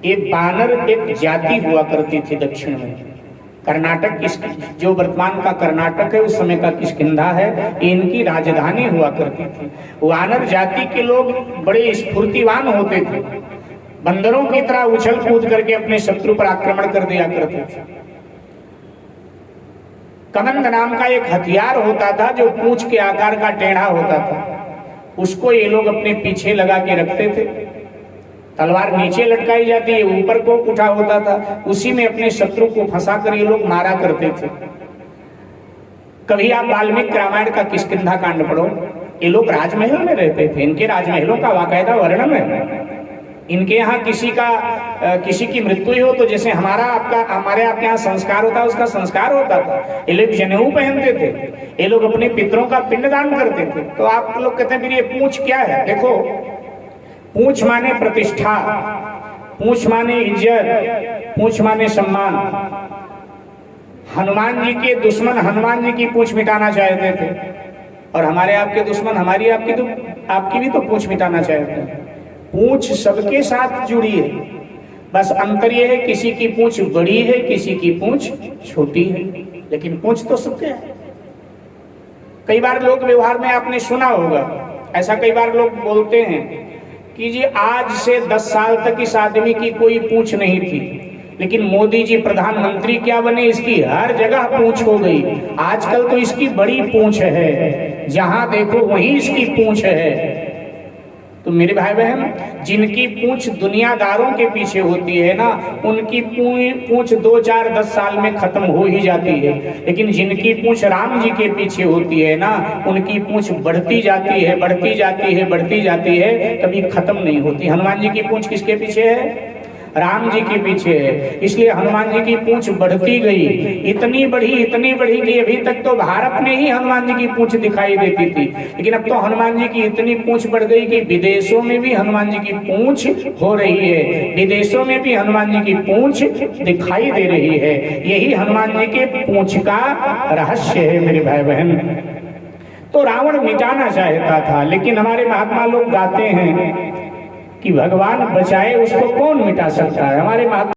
एक बानर एक जाति हुआ करती थी दक्षिण में। कर्नाटक जो वर्तमान का कर्नाटक है उस समय का किष्किंधा है, इनकी राजधानी हुआ करती थी। वानर जाति के लोग बड़े स्फूर्तिवान होते थे, बंदरों की तरह उछल कूद करके अपने शत्रु पर आक्रमण कर दिया करते थे। कमंद नाम का एक हथियार होता था जो पूंछ के आकार का टेढ़ा होता था, उसको ये लोग अपने पीछे लगा के रखते थे। तलवार नीचे लटकाई जाती है, ऊपर को उठा होता था, उसी में अपने शत्रु को फंसा कर ये लोग मारा करते थे। कभी आप वाल्मीकि रामायण का किष्किंधा कांड पढ़ो, ये लोग राजमहल में रहते थे, इनके राजमहलों का बाकायदा वर्णन है। इनके यहाँ किसी की मृत्यु हो तो जैसे हमारे आपके यहाँ संस्कार होता है, उसका संस्कार होता था। ये लोग जनेऊ पहनते थे, ये लोग अपने पितरों का पिंडदान करते थे। तो आप लोग कहते हैं ये पूंछ क्या है? देखो, पूंछ माने प्रतिष्ठा, पूंछ माने इज्जत, पूंछ माने सम्मान। हनुमान जी के दुश्मन हनुमान जी की पूंछ मिटाना चाहते थे, और हमारे आपके दुश्मन आपकी भी तो पूंछ मिटाना चाहते हैं। पूंछ सबके साथ जुड़ी है, बस अंतर यह है किसी की पूंछ बड़ी है, किसी की पूंछ छोटी है, लेकिन पूंछ तो सबके है। कई बार लोग व्यवहार में आपने सुना होगा, ऐसा कई बार लोग बोलते हैं कि जी आज से 10 साल तक इस आदमी की कोई पूंछ नहीं थी, लेकिन मोदी जी प्रधानमंत्री क्या बने, इसकी हर जगह पूंछ हो गई। आजकल तो इसकी बड़ी पूंछ है, जहां देखो वहीं इसकी पूंछ है। तो मेरे भाई बहन, जिनकी पूंछ दुनियादारों के पीछे होती है ना, उनकी पूंछ 2, 4, 10 साल में खत्म हो ही जाती है। लेकिन जिनकी पूंछ राम जी के पीछे होती है ना, उनकी पूंछ बढ़ती जाती है, बढ़ती जाती है, बढ़ती जाती है, कभी खत्म नहीं होती। हनुमान जी की पूंछ किसके पीछे है? राम जी के पीछे है। इसलिए हनुमान जी की पूंछ बढ़ती गई, इतनी बढ़ी कि अभी तक तो भारत में ही हनुमान जी की पूंछ दिखाई देती थी, लेकिन अब तो हनुमान जी की इतनी पूंछ बढ़ गई कि विदेशों में भी हनुमान जी की पूंछ हो रही है, विदेशों में भी हनुमान जी की पूंछ दिखाई दे रही है। यही हनुमान जी के पूंछ का रहस्य है मेरे भाई बहन। तो रावण मिटाना चाहता था, लेकिन हमारे महात्मा लोग गाते हैं कि भगवान बचाए उसको कौन मिटा सकता है। हमारे महात्मा